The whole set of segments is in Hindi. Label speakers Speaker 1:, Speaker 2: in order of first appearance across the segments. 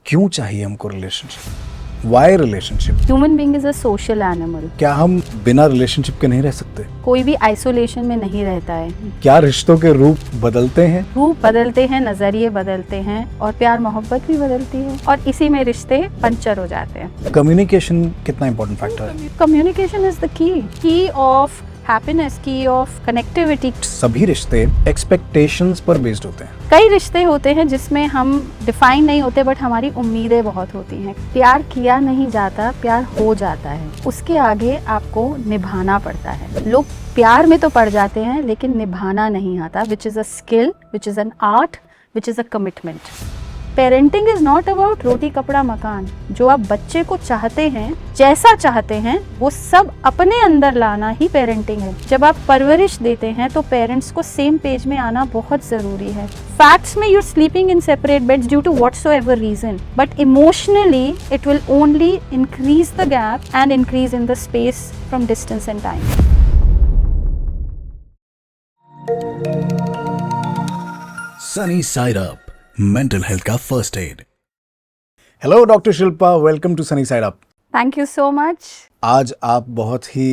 Speaker 1: क्यों चाहिए हमको relationship? Why relationship?
Speaker 2: Human being is a social animal.
Speaker 1: क्या हम बिना रिलेशनशिप के नहीं रह सकते?
Speaker 2: कोई भी आइसोलेशन में नहीं रहता है।
Speaker 1: क्या रिश्तों के रूप बदलते हैं?
Speaker 2: रूप बदलते हैं, नजरिए बदलते हैं और प्यार मोहब्बत भी बदलती है और इसी में रिश्ते पंचर हो जाते हैं।
Speaker 1: कम्युनिकेशन कितना इंपॉर्टेंट फैक्टर है?
Speaker 2: Communication is the key of happiness, की ऑफ कनेक्टिविटी।
Speaker 1: सभी रिश्ते एक्सपेक्टेशंस पर बेस्ड होते हैं।
Speaker 2: कई रिश्ते होते हैं जिसमें हम डिफाइन नहीं होते बट हमारी उम्मीदें बहुत होती हैं। प्यार किया नहीं जाता, प्यार हो जाता है। उसके आगे आपको निभाना पड़ता है। लोग प्यार में तो पड़ जाते हैं लेकिन निभाना नहीं आता, which is a skill, which is an art, which is a commitment. Parenting is not about roti kapda makaan. जो आप बच्चे को चाहते हैं, जैसा चाहते हैं, वो सब अपने अंदर लाना ही पेरेंटिंग है। जब आप परवरिश देते हैं तो पेरेंट्स को सेम पेज में आना बहुत जरूरी है। फैक्ट्स में you are sleeping in separate beds due to whatsoever reason, but emotionally it will only increase the gap and increase in the space from distance and time.
Speaker 1: Sunny Side Up, mental health का first aid. Hello doctor Shilpa, welcome to Sunny Side Up.
Speaker 2: Thank you so much.
Speaker 1: आज आप बहुत ही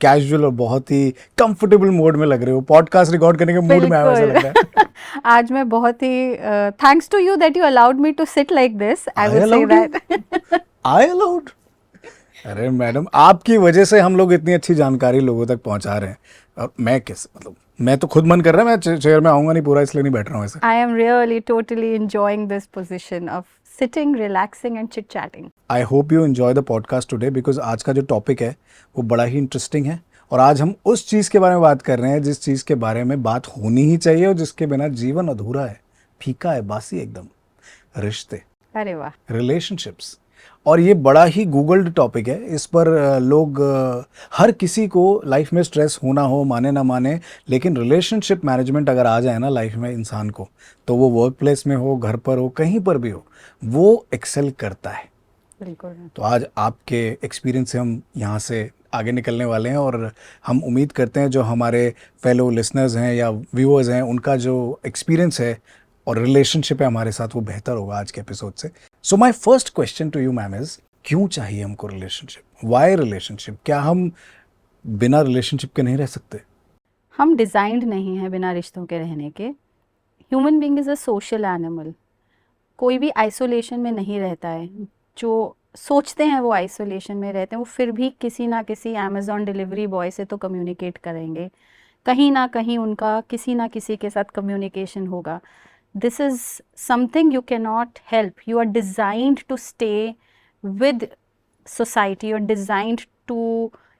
Speaker 1: कैजुअल और बहुत ही कंफर्टेबल मोड में लग रहे हो। पॉडकास्ट रिकॉर्ड करने के मूड में आया ऐसा लग रहा है।
Speaker 2: आज मैं बहुत ही thanks to you that you allowed me to sit like this. I will say that.
Speaker 1: I allowed? अरे मैडम, आपकी वजह से हम लोग इतनी अच्छी जानकारी लोगों तक पहुंचा रहे हैं। और मैं कैसे, मतलब मैं तो खुद मन कर रहा है, मैं चेयर में आऊंगा नहीं पूरा, इसलिए नहीं बैठ रहा हूँ ऐसे।
Speaker 2: I am really totally enjoying this position of sitting, relaxing and chit chatting.
Speaker 1: I hope you enjoy the podcast today, because आज का जो टॉपिक है वो बड़ा ही इंटरेस्टिंग है। और आज हम उस चीज़ के बारे में बात कर रहे हैं जिस चीज़ के बारे में बात होनी ही चाहिए और जिसके बिना जीवन अधूरा है, फीका है, बासी एकदम। रिश्ते,
Speaker 2: अरे वाह।
Speaker 1: रिलेशनशिप्स। और ये बड़ा ही गूगल्ड टॉपिक है। इस पर लोग हर किसी को लाइफ में स्ट्रेस होना हो, माने ना माने, लेकिन रिलेशनशिप मैनेजमेंट अगर आ जाए ना लाइफ में इंसान को, तो वो वर्क प्लेस में हो, घर पर हो, कहीं पर भी हो, वो एक्सेल करता है।
Speaker 2: बिल्कुल।
Speaker 1: तो आज आपके एक्सपीरियंस से हम यहाँ से आगे निकलने वाले हैं और हम उम्मीद करते हैं जो हमारे फेलो लिसनर्स हैं या व्यूअर्स हैं, उनका जो एक्सपीरियंस है और रिलेशनशिप है हमारे साथ, वो बेहतर होगा आज के एपिसोड से। So my first question to you ma'am is, क्यों चाहिए हमको रिलेशनशिप? Why relationship? क्या हम बिना रिलेशनशिप के नहीं रह सकते?
Speaker 2: हम डिजाइंड नहीं है बिना रिश्तों के रहने के। Human being is a social animal. कोई भी आइसोलेशन में नहीं रहता है। जो सोचते हैं वो आइसोलेशन में रहते हैं, वो फिर भी किसी ना किसी अमेज़ॉन डिलीवरी बॉय से तो कम्युनिकेट करेंगे। कहीं ना कहीं उनका किसी ना किसी के साथ कम्युनिकेशन होगा। This is something you can not help. You are designed to stay with society, you're designed to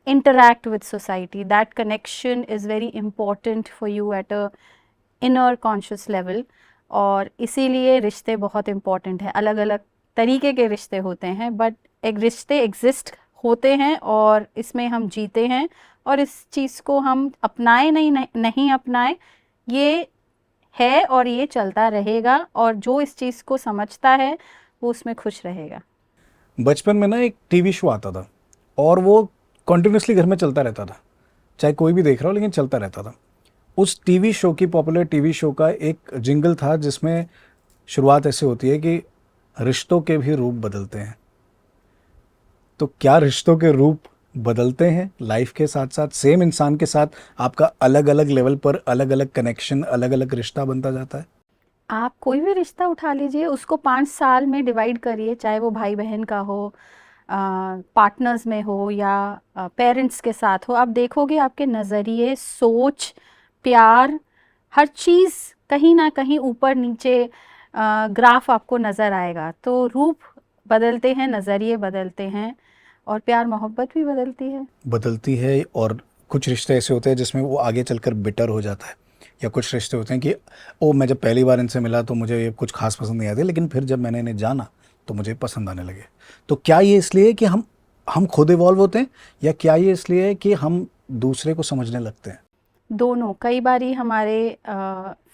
Speaker 2: interact with society. That connection is very important for you at a inner conscious level. और इसीलिए रिश्ते बहुत important है। अलग अलग तरीके के रिश्ते होते हैं बट एक रिश्ते एग्जिस्ट होते हैं और इसमें हम जीते हैं। और इस चीज़ को हम अपनाए नहीं अपनाए, ये है और ये चलता रहेगा। और जो इस चीज़ को समझता है वो उसमें खुश रहेगा।
Speaker 1: बचपन में ना एक टीवी शो आता था और वो कंटिन्यूसली घर में चलता रहता था, चाहे कोई भी देख रहा हो, लेकिन चलता रहता था। उस टीवी शो की, पॉपुलर टीवी शो का एक जिंगल था जिसमें शुरुआत ऐसे होती है कि रिश्तों के भी रूप बदलते हैं। तो क्या रिश्तों के रूप बदलते हैं लाइफ के साथ साथ? सेम इंसान के साथ आपका अलग अलग लेवल पर अलग अलग कनेक्शन, अलग अलग रिश्ता बनता जाता है?
Speaker 2: आप कोई भी रिश्ता उठा लीजिए, उसको 5 साल में डिवाइड करिए, चाहे वो भाई बहन का हो, पार्टनर्स में हो या पेरेंट्स के साथ हो। आप देखोगे आपके नज़रिए, सोच, प्यार, हर चीज़ कहीं ना कहीं ऊपर नीचे ग्राफ आपको नज़र आएगा। तो रूप बदलते हैं, नज़रिए बदलते हैं और प्यार मोहब्बत भी
Speaker 1: बदलती है। और कुछ रिश्ते ऐसे होते हैं जिसमें वो आगे चलकर बिटर हो जाता है, या कुछ रिश्ते होते हैं कि ओ, मैं जब पहली बार इनसे मिला तो मुझे ये कुछ खास पसंद नहीं आते, लेकिन फिर जब मैंने इन्हें जाना तो मुझे पसंद आने लगे। तो क्या ये इसलिए कि हम खुद इवॉल्व होते हैं, या क्या ये इसलिए है कि हम दूसरे को समझने लगते हैं?
Speaker 2: दोनों। कई बारी हमारे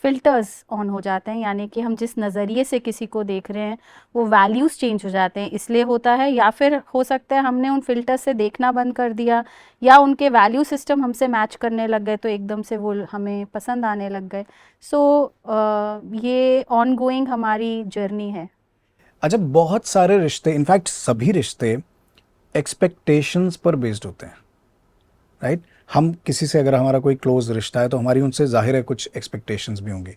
Speaker 2: फिल्टर्स ऑन हो जाते हैं, यानी कि हम जिस नज़रिए से किसी को देख रहे हैं वो वैल्यूज़ चेंज हो जाते हैं, इसलिए होता है। या फिर हो सकता है हमने उन फिल्टर्स से देखना बंद कर दिया या उनके वैल्यू सिस्टम हमसे मैच करने लग गए तो एकदम से वो हमें पसंद आने लग गए। सो ये ऑन गोइंग हमारी जर्नी है।
Speaker 1: अच्छा, बहुत सारे रिश्ते, इनफैक्ट सभी रिश्ते एक्सपेक्टेशंस पर बेस्ड होते हैं, राइट? हम किसी से, अगर हमारा कोई क्लोज रिश्ता है तो हमारी उनसे जाहिर है कुछ एक्सपेक्टेशंस भी होंगी।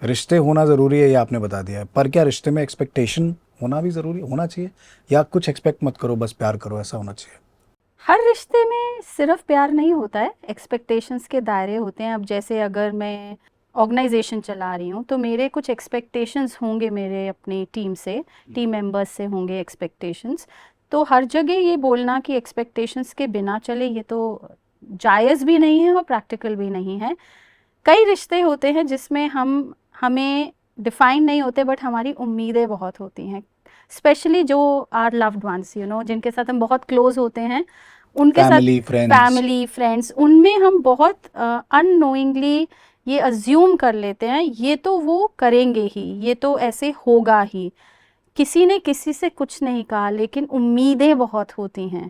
Speaker 1: रिश्ते होना ज़रूरी है, ये आपने बता दिया है, पर क्या रिश्ते में एक्सपेक्टेशन होना भी ज़रूरी होना चाहिए, या कुछ एक्सपेक्ट मत करो बस प्यार करो, ऐसा होना चाहिए?
Speaker 2: हर रिश्ते में सिर्फ प्यार नहीं होता है, एक्सपेक्टेशंस के दायरे होते हैं। अब जैसे अगर मैं ऑर्गेनाइजेशन चला रही हूँ तो मेरे कुछ एक्सपेक्टेशंस होंगे, मेरे अपनी टीम से, टीम मेंबर्स से होंगे एक्सपेक्टेशंस। तो हर जगह ये बोलना कि एक्सपेक्टेशंस के बिना चले, ये तो जायज़ भी नहीं है और प्रैक्टिकल भी नहीं है। कई रिश्ते होते हैं जिसमें हमें डिफाइन नहीं होते, बट हमारी उम्मीदें बहुत होती हैं, स्पेशली जो आर लव्ड वंस, जिनके साथ हम बहुत क्लोज होते हैं, उनके साथ,
Speaker 1: फैमिली, फ्रेंड्स।
Speaker 2: फैमिली फ्रेंड्स, उनमें हम बहुत अननोइंगली ये अज्यूम कर लेते हैं, ये तो वो करेंगे ही, ये तो ऐसे होगा ही। किसी ने किसी से कुछ नहीं कहा, लेकिन उम्मीदें बहुत होती हैं,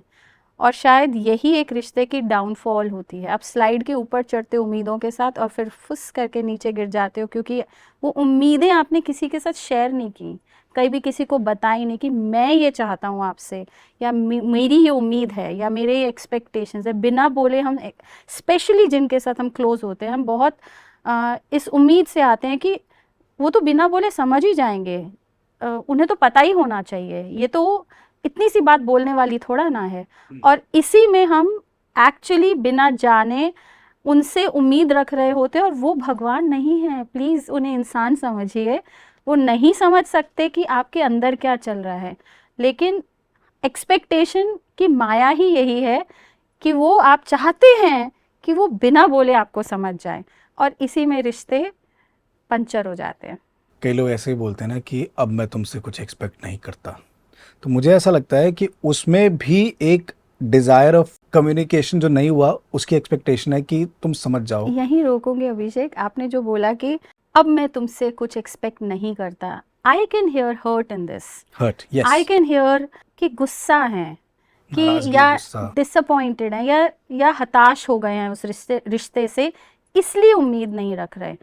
Speaker 2: और शायद यही एक रिश्ते की डाउनफॉल होती है। आप स्लाइड के ऊपर चढ़ते हो उम्मीदों के साथ और फिर फुस करके नीचे गिर जाते हो, क्योंकि वो उम्मीदें आपने किसी के साथ शेयर नहीं की, कहीं भी किसी को बताई नहीं कि मैं ये चाहता हूँ आपसे, या मेरी ये उम्मीद है, या मेरे ये एक्सपेक्टेशंस है। बिना बोले हम, स्पेशली जिनके साथ हम क्लोज होते हैं, हम बहुत इस उम्मीद से आते हैं कि वो तो बिना बोले समझ ही जाएंगे, उन्हें तो पता ही होना चाहिए, ये तो इतनी सी बात बोलने वाली थोड़ा ना है। और इसी में हम एक्चुअली बिना जाने उनसे उम्मीद रख रहे होते हैं, और वो भगवान नहीं है, प्लीज़ उन्हें इंसान समझिए। वो नहीं समझ सकते कि आपके अंदर क्या चल रहा है, लेकिन एक्सपेक्टेशन की माया ही यही है कि वो आप चाहते हैं कि वो बिना बोले आपको समझ जाए, और इसी में रिश्ते पंचर हो जाते हैं।
Speaker 1: कई लोग ऐसे ही बोलते हैं ना कि अब मैं तुमसे कुछ एक्सपेक्ट नहीं करता, तो मुझे ऐसा लगता है कि उसमें भी एक डिज़ायर ऑफ कम्युनिकेशन जो नहीं हुआ, उसकी एक्सपेक्टेशन है कि तुम समझ जाओ।
Speaker 2: यहीं रोकूंगे अभिषेक, आपने जो बोला कि अब मैं तुमसे कुछ एक्सपेक्ट नहीं करता, I can hear hurt in this.
Speaker 1: Hurt, yes.
Speaker 2: I can hear कि गुस्सा है, कि
Speaker 1: नाराजगी,
Speaker 2: या
Speaker 1: गुस्सा।
Speaker 2: डिसअपॉइंटेड है, या हताश हो गए हैं उस रिश्ते से, इसलिए उम्मीद नहीं रख रहे।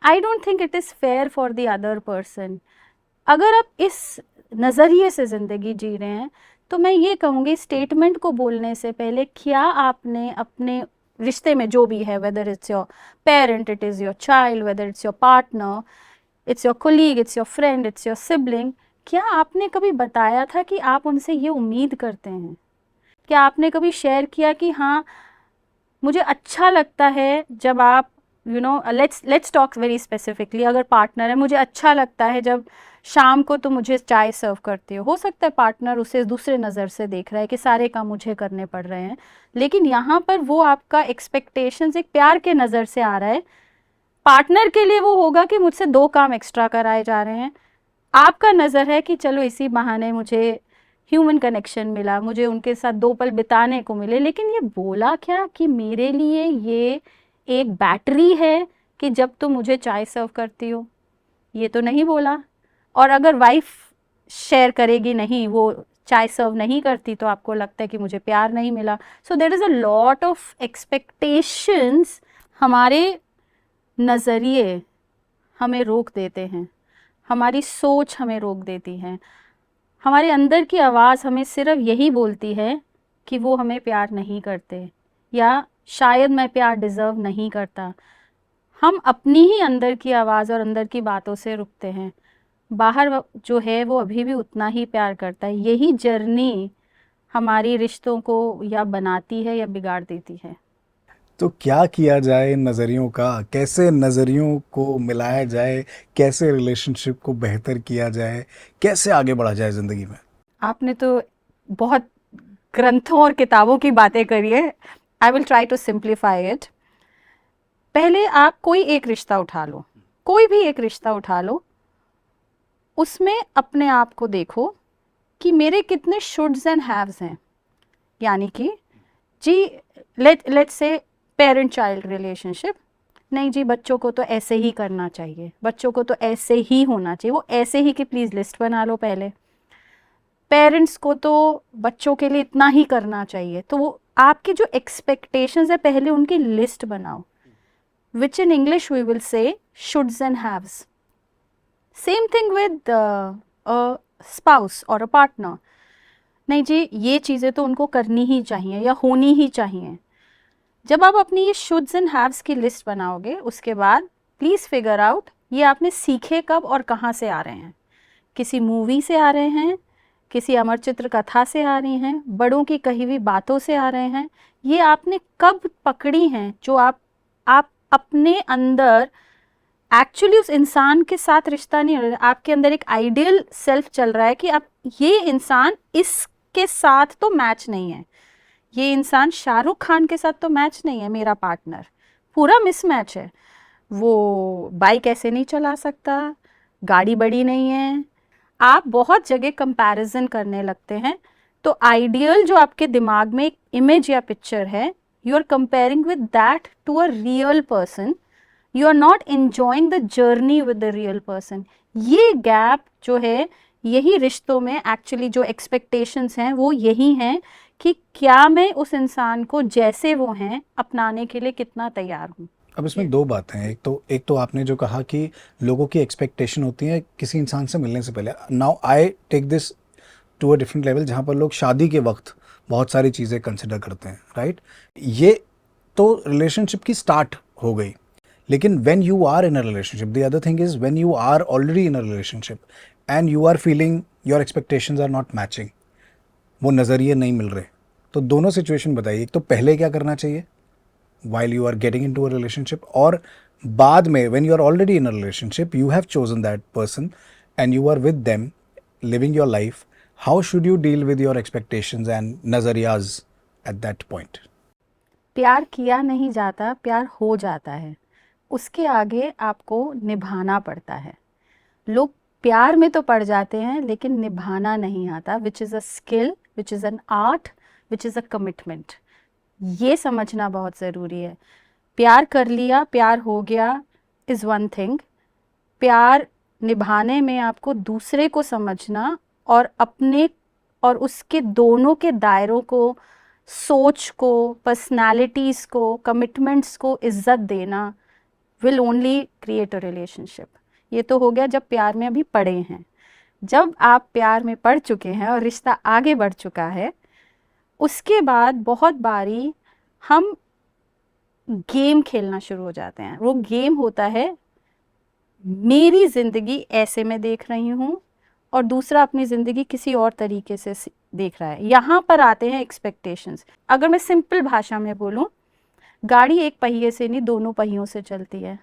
Speaker 2: I don't think it is fair for the other person. अगर आप इस नज़रिए से ज़िंदगी जी रहे हैं, तो मैं ये कहूँगी, स्टेटमेंट को बोलने से पहले क्या आपने अपने रिश्ते में जो भी है, whether it's your parent, it is your child, whether it's your partner, it's your colleague, it's your friend, it's your sibling, क्या आपने कभी बताया था कि आप उनसे ये उम्मीद करते हैं? क्या आपने कभी शेयर किया कि हाँ, मुझे अच्छा लगता है जब आप, लेट्स टॉक वेरी स्पेसिफिकली, अगर पार्टनर है, मुझे अच्छा लगता है जब शाम को तो मुझे चाय सर्व करते हो सकता है पार्टनर उसे दूसरे नज़र से देख रहा है कि सारे काम मुझे करने पड़ रहे हैं, लेकिन यहाँ पर वो आपका एक्सपेक्टेशंस एक प्यार के नज़र से आ रहा है। पार्टनर के लिए वो होगा कि मुझसे 2 काम एक्स्ट्रा कराए जा रहे हैं, आपका नज़र है कि चलो इसी बहाने मुझे ह्यूमन कनेक्शन मिला, मुझे उनके साथ 2 पल बिताने को मिले। लेकिन ये बोला क्या कि मेरे लिए ये एक बैटरी है कि जब तुम मुझे चाय सर्व करती हो, ये तो नहीं बोला। और अगर वाइफ शेयर करेगी नहीं, वो चाय सर्व नहीं करती, तो आपको लगता है कि मुझे प्यार नहीं मिला। So there is a lot of expectations, हमारे नज़रिए हमें रोक देते हैं, हमारी सोच हमें रोक देती है, हमारे अंदर की आवाज़ हमें सिर्फ यही बोलती है कि वो हमें प्यार नहीं करते, या शायद मैं प्यार डिज़र्व नहीं करता। हम अपनी ही अंदर की आवाज़ और अंदर की बातों से रुकते हैं, बाहर जो है वो अभी भी उतना ही प्यार करता है। यही जर्नी हमारी रिश्तों को या बनाती है या बिगाड़ देती है।
Speaker 1: तो क्या किया जाए इन नज़रियों का, कैसे नज़रियों को मिलाया जाए, कैसे रिलेशनशिप को बेहतर किया जाए, कैसे आगे बढ़ा जाए ज़िंदगी में?
Speaker 2: आपने तो बहुत ग्रंथों और किताबों की बातें करी है। I will try to simplify it. पहले आप कोई एक रिश्ता उठा लो, कोई भी एक रिश्ता उठा लो, उसमें अपने आप को देखो कि मेरे कितने शुड्स एंड हैव्स हैं। यानी कि जी, let's say parent child relationship, नहीं जी, बच्चों को तो ऐसे ही करना चाहिए, बच्चों को तो ऐसे ही होना चाहिए, वो ऐसे ही की प्लीज़ लिस्ट बना लो पहले। पेरेंट्स को तो बच्चों के लिए इतना ही करना चाहिए, तो वो आपकी जो एक्सपेक्टेशंस है पहले उनकी लिस्ट बनाओ, which in English we will say shoulds and haves. Same thing with a spouse और अ पार्टनर। नहीं जी, ये चीज़ें तो उनको करनी ही चाहिए या होनी ही चाहिए। जब आप अपनी ये शुड्स एंड हैव्स की लिस्ट बनाओगे, उसके बाद प्लीज़ फिगर आउट ये आपने सीखे कब और कहाँ से आ रहे हैं। किसी मूवी से आ रहे हैं, किसी अमर चित्र कथा से आ रही हैं, बड़ों की कही हुई बातों से आ रहे हैं। ये आपने कब पकड़ी हैं जो आप अपने अंदर एक्चुअली उस इंसान के साथ रिश्ता नहीं हो रहा, आपके अंदर एक आइडियल सेल्फ चल रहा है कि आप ये इंसान इसके साथ तो मैच नहीं है, ये इंसान शाहरुख खान के साथ तो मैच नहीं है मेरा पार्टनर, पूरा मिसमैच है। वो बाइक ऐसे नहीं चला सकता, गाड़ी बड़ी नहीं है। आप बहुत जगह कंपैरिजन करने लगते हैं, तो आइडियल जो आपके दिमाग में एक इमेज या पिक्चर है, you are comparing with that to a real person, you are not enjoying the journey with the real person. ये गैप जो है, यही रिश्तों में एक्चुअली जो एक्सपेक्टेशंस हैं वो यही हैं कि क्या मैं उस इंसान को जैसे वो हैं अपनाने के लिए कितना तैयार हूँ।
Speaker 1: अब इसमें दो बातें हैं। एक तो आपने जो कहा कि लोगों की एक्सपेक्टेशन होती है किसी इंसान से मिलने से पहले। Now I take this to a different level, जहाँ पर लोग शादी के वक्त बहुत सारी चीज़ें कंसिडर करते हैं, राइट। ये तो रिलेशनशिप की स्टार्ट हो गई, लेकिन when you are in a relationship, the other thing is when you are already in a relationship and you are feeling your expectations are not matching, वो नज़रिए नहीं मिल रहे, तो दोनों सिचुएशन बताइए। एक तो पहले क्या करना चाहिए while you are getting into a relationship, और बाद में when you are already in a relationship, you have chosen that person and you are with them living your life, how should you deal with your expectations and nazariyas at that point?
Speaker 2: प्यार किया नहीं जाता, प्यार हो जाता है, उसके आगे आपको निभाना पड़ता है। लोग प्यार में तो पड़ जाते हैं लेकिन निभाना नहीं आता, which is a skill, which is an art, which is a commitment. ये समझना बहुत ज़रूरी है। प्यार कर लिया, प्यार हो गया इज़ वन थिंग, प्यार निभाने में आपको दूसरे को समझना और अपने और उसके दोनों के दायरों को, सोच को, पर्सनालिटीज़ को, कमिटमेंट्स को इज्जत देना will only create a relationship. ये तो हो गया जब प्यार में अभी पड़े हैं। जब आप प्यार में पड़ चुके हैं और रिश्ता आगे बढ़ चुका है, उसके बाद बहुत बारी हम गेम खेलना शुरू हो जाते हैं। वो गेम होता है मेरी ज़िंदगी ऐसे मैं देख रही हूँ और दूसरा अपनी ज़िंदगी किसी और तरीके से देख रहा है। यहाँ पर आते हैं एक्सपेक्टेशंस। अगर मैं सिंपल भाषा में बोलूँ, गाड़ी एक पहिए से नहीं दोनों पहियों से चलती है।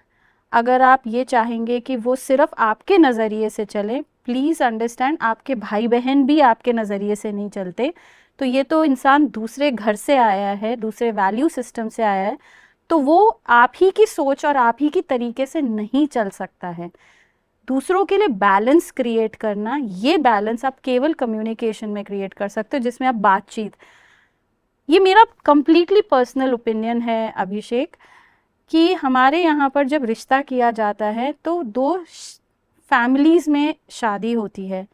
Speaker 2: अगर आप ये चाहेंगे कि वो सिर्फ आपके नज़रिए से चले, प्लीज़ अंडरस्टैंड आपके भाई बहन भी आपके नज़रिए से नहीं चलते। तो ये तो इंसान दूसरे घर से आया है, दूसरे वैल्यू सिस्टम से आया है, तो वो आप ही की सोच और आप ही की तरीके से नहीं चल सकता है। दूसरों के लिए बैलेंस क्रिएट करना, ये बैलेंस आप केवल कम्युनिकेशन में क्रिएट कर सकते हो, जिसमें आप बातचीत, ये मेरा कंप्लीटली पर्सनल ओपिनियन है अभिषेक, कि हमारे यहाँ पर जब रिश्ता किया जाता है तो दो फैमिलीज़ में शादी होती है,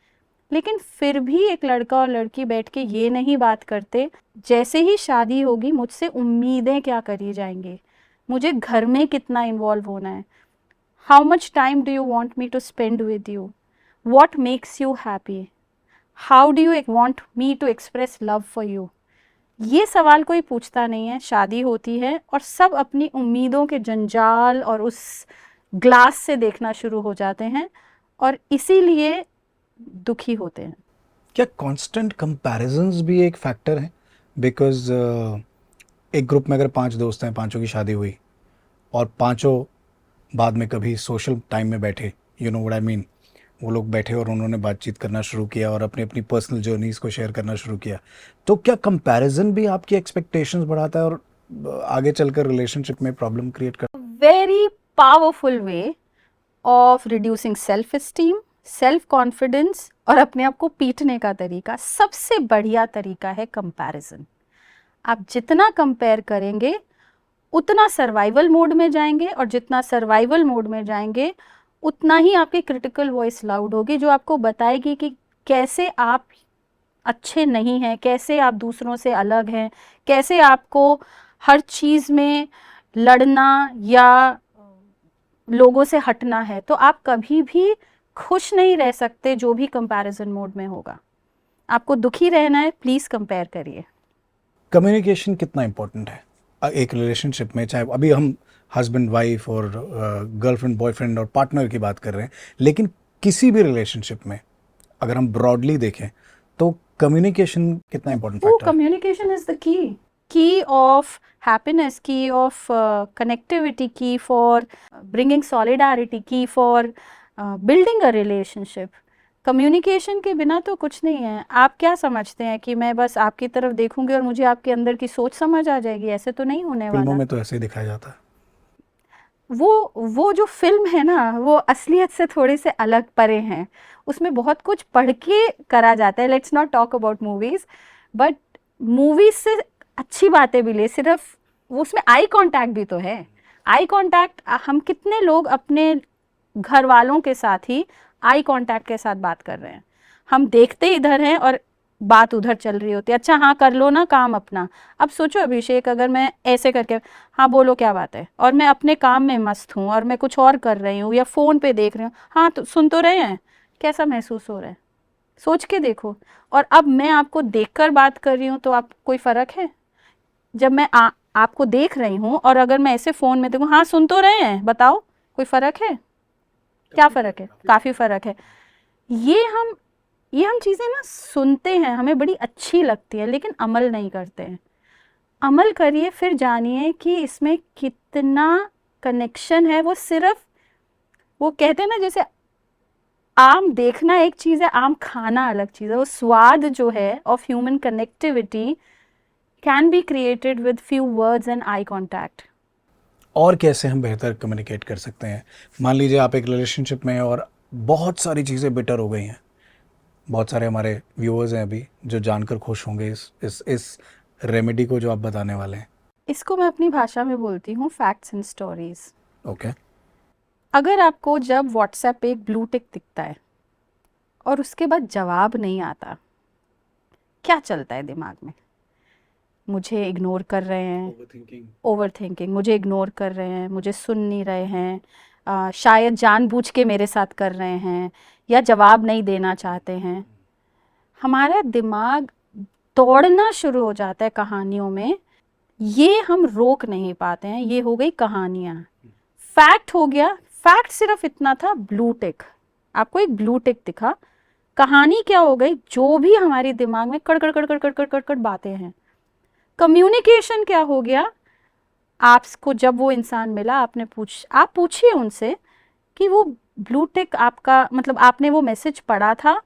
Speaker 2: लेकिन फिर भी एक लड़का और लड़की बैठ के ये नहीं बात करते जैसे ही शादी होगी मुझसे उम्मीदें क्या करी जाएंगी, मुझे घर में कितना इन्वॉल्व होना है, how much time do you want me to spend with you, what makes you happy, how do you want me to express love for you. ये सवाल कोई पूछता नहीं है। शादी होती है और सब अपनी उम्मीदों के जंजाल और उस ग्लास से देखना शुरू हो जाते हैं और इसीलिए दुखी होते हैं।
Speaker 1: क्या कांस्टेंट कंपैरिजंस भी एक फैक्टर है? बिकॉज एक ग्रुप में अगर 5 दोस्त हैं, पांचों की शादी हुई और पांचों बाद में कभी सोशल टाइम में बैठे, you know what I mean, वो लोग बैठे और उन्होंने बातचीत करना शुरू किया और अपनी अपनी पर्सनल जर्नीज को शेयर करना शुरू किया, तो क्या कंपैरिजन भी आपकी एक्सपेक्टेशंस बढ़ाता है और आगे चलकर रिलेशनशिप में प्रॉब्लम क्रिएट कर?
Speaker 2: Very powerful way of reducing self esteem, self confidence और अपने आप को पीटने का तरीका, सबसे बढ़िया तरीका है कंपैरिजन। आप जितना कंपेयर करेंगे उतना सर्वाइवल मोड में जाएंगे और जितना सर्वाइवल मोड में जाएंगे उतना ही आपकी क्रिटिकल वॉइस लाउड होगी, जो आपको बताएगी कि कैसे आप अच्छे नहीं हैं, कैसे आप दूसरों से अलग हैं, कैसे आपको हर चीज़ में लड़ना या लोगों से हटना है। तो आप कभी भी खुश नहीं रह सकते जो भी कंपैरिजन मोड में होगा। आपको दुखी रहना है, प्लीज कंपेयर करिए।
Speaker 1: कम्युनिकेशन कितना इम्पोर्टेंट है एक रिलेशनशिप में, चाहे अभी हम हस्बैंड वाइफ और गर्लफ्रेंड बॉयफ्रेंड और पार्टनर की बात कर रहे हैं, लेकिन किसी भी रिलेशनशिप में अगर हम ब्रॉडली देखें तो कम्युनिकेशन कितना इम्पोर्टेंट
Speaker 2: वो
Speaker 1: फैक्टर है?
Speaker 2: Communication is the key of happiness, की ऑफ कनेक्टिविटी, की फॉर ब्रिंगिंग सॉलिडारिटी, की for building a relationship. Communication के बिना तो कुछ नहीं है। आप क्या समझते हैं कि मैं बस आपकी तरफ देखूंगी और मुझे आपके अंदर की सोच समझ आ जाएगी? ऐसे तो नहीं होने
Speaker 1: फिल्मों
Speaker 2: वाला।
Speaker 1: में तो ऐसे ही दिखाया जाता है।
Speaker 2: वो जो फिल्म है ना, वो असलियत से थोड़े से अलग परे हैं। उसमें बहुत कुछ पढ़ के करा जाता है। Let's not talk about movies, but movies से अच्छी बातें भी ले, सिर्फ वो उसमें आई कांटेक्ट भी तो है। आई कांटेक्ट, हम कितने लोग अपने घर वालों के साथ ही आई कांटेक्ट के साथ बात कर रहे हैं। हम देखते इधर हैं और बात उधर चल रही होती है। अच्छा हाँ, कर लो ना काम अपना। अब सोचो अभिषेक, अगर मैं ऐसे करके हाँ बोलो क्या बात है, और मैं अपने काम में मस्त हूँ और मैं कुछ और कर रही हूँ या फ़ोन पे देख रही हूँ, हाँ तो सुन तो रहे हैं, कैसा महसूस हो रहा है? सोच के देखो। और अब मैं आपको देखकर बात कर रही हूँ तो आप कोई फ़र्क है? जब मैं आपको देख रही हूँ और अगर मैं ऐसे फ़ोन में देखूँ, हाँ सुन तो रहे हैं, बताओ कोई फ़र्क है? क्या फ़र्क है? काफ़ी फ़र्क है। ये हम ये हम चीज़ें ना सुनते हैं, हमें बड़ी अच्छी लगती है, लेकिन अमल नहीं करते हैं। अमल करिए, फिर जानिए कि इसमें कितना कनेक्शन है। वो सिर्फ, वो कहते हैं ना, जैसे आम देखना एक चीज़ है, आम खाना अलग चीज़ है। वो स्वाद जो है of human connectivity can be created with few words and eye contact.
Speaker 1: और कैसे हम बेहतर कम्युनिकेट कर सकते हैं? मान लीजिए आप एक रिलेशनशिप में हैं और बहुत सारी चीज़ें बेटर हो गई हैं। बहुत सारे हमारे व्यूअर्स हैं अभी जो जानकर खुश होंगे इस रेमेडी को जो आप बताने वाले हैं।
Speaker 2: इसको मैं अपनी भाषा में बोलती हूँ फैक्ट्स एंड स्टोरीज।
Speaker 1: ओके।
Speaker 2: अगर आपको जब व्हाट्सएप पे एक ब्लू टिक दिखता है और उसके बाद जवाब नहीं आता, क्या चलता है दिमाग में? मुझे इग्नोर कर रहे हैं, ओवर थिंकिंग, मुझे इग्नोर कर रहे हैं, मुझे सुन नहीं रहे हैं, शायद जानबूझ के मेरे साथ कर रहे हैं, या जवाब नहीं देना चाहते हैं। हमारा दिमाग दौड़ना शुरू हो जाता है कहानियों में। ये हम रोक नहीं पाते हैं। ये हो गई कहानियाँ। फैक्ट हो गया। फैक्ट सिर्फ इतना था, ब्लू टिक, आपको एक ब्लू टिक दिखा। कहानी क्या हो गई? जो भी हमारे दिमाग में कड़ कड़ कड़ कड़ कड़ कड़ कड़ कड़ बातें हैं। कम्युनिकेशन क्या हो गया? आपको जब वो इंसान मिला, आप पूछिए उनसे कि वो ब्लू टिक आपका मतलब, आपने वो मैसेज पढ़ा था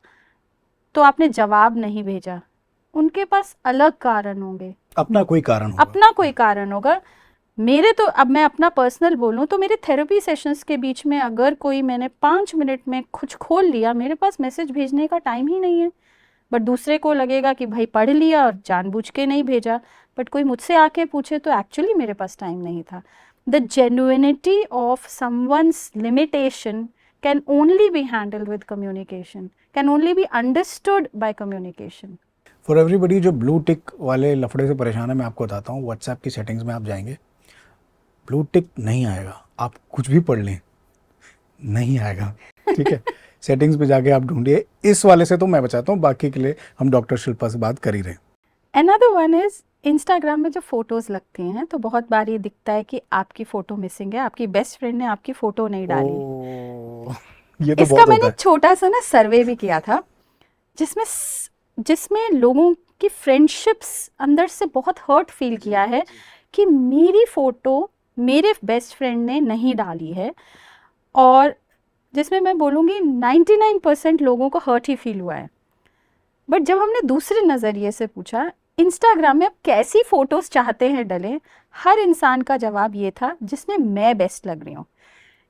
Speaker 2: तो आपने जवाब नहीं भेजा। उनके पास अलग कारण होंगे,
Speaker 1: अपना कोई कारण होगा।
Speaker 2: अपना कोई कारण होगा। मेरे तो, अब मैं अपना पर्सनल बोलूँ तो मेरे थेरेपी सेशंस के बीच में अगर कोई, मैंने 5 मिनट में कुछ खोल लिया, मेरे पास मैसेज भेजने का टाइम ही नहीं है। बट दूसरे को लगेगा कि भाई पढ़ लिया और जानबूझ के नहीं भेजा। बट कोई मुझसे आके पूछे तो एक्चुअली मेरे पास टाइम नहीं था। The genuinity of someone's limitation can only be handled with communication, can only be understood by communication.
Speaker 1: For everybody जो ब्लू टिक वाले लफड़े से परेशान है, मैं आपको बताता हूँ, व्हाट्सएप की सेटिंग्स में आप जाएंगे, ब्लू टिक नहीं आएगा। आप कुछ भी पढ़ लें, नहीं आएगा। ठीक है। सेटिंग्स पे जाके आप ढूंढिए। इस वाले से तो मैं बचाता हूँ, बाकी के लिए हम डॉक्टर शिल्पा से बात कर ही रहे हैं।
Speaker 2: Another one is, इंस्टाग्राम में जो फोटोज लगती हैं तो बहुत बार ये दिखता है कि आपकी फोटो मिसिंग है, आपकी बेस्ट फ्रेंड ने आपकी फोटो नहीं डाली।
Speaker 1: ये तो
Speaker 2: इसका
Speaker 1: बहुत
Speaker 2: मैंने
Speaker 1: होता
Speaker 2: एक छोटा सा ना सर्वे भी किया था, जिसमें जिसमें लोगों की फ्रेंडशिप्स अंदर से बहुत हर्ट फील किया है कि मेरी फोटो मेरे बेस्ट फ्रेंड ने नहीं डाली है। और जिसमें मैं बोलूँगी 99% लोगों को हर्ट ही फील हुआ है। बट जब हमने दूसरे नज़रिए से पूछा, इंस्टाग्राम में आप कैसी फ़ोटोज़ चाहते हैं डलें, हर इंसान का जवाब ये था जिसमें मैं बेस्ट लग रही हूँ।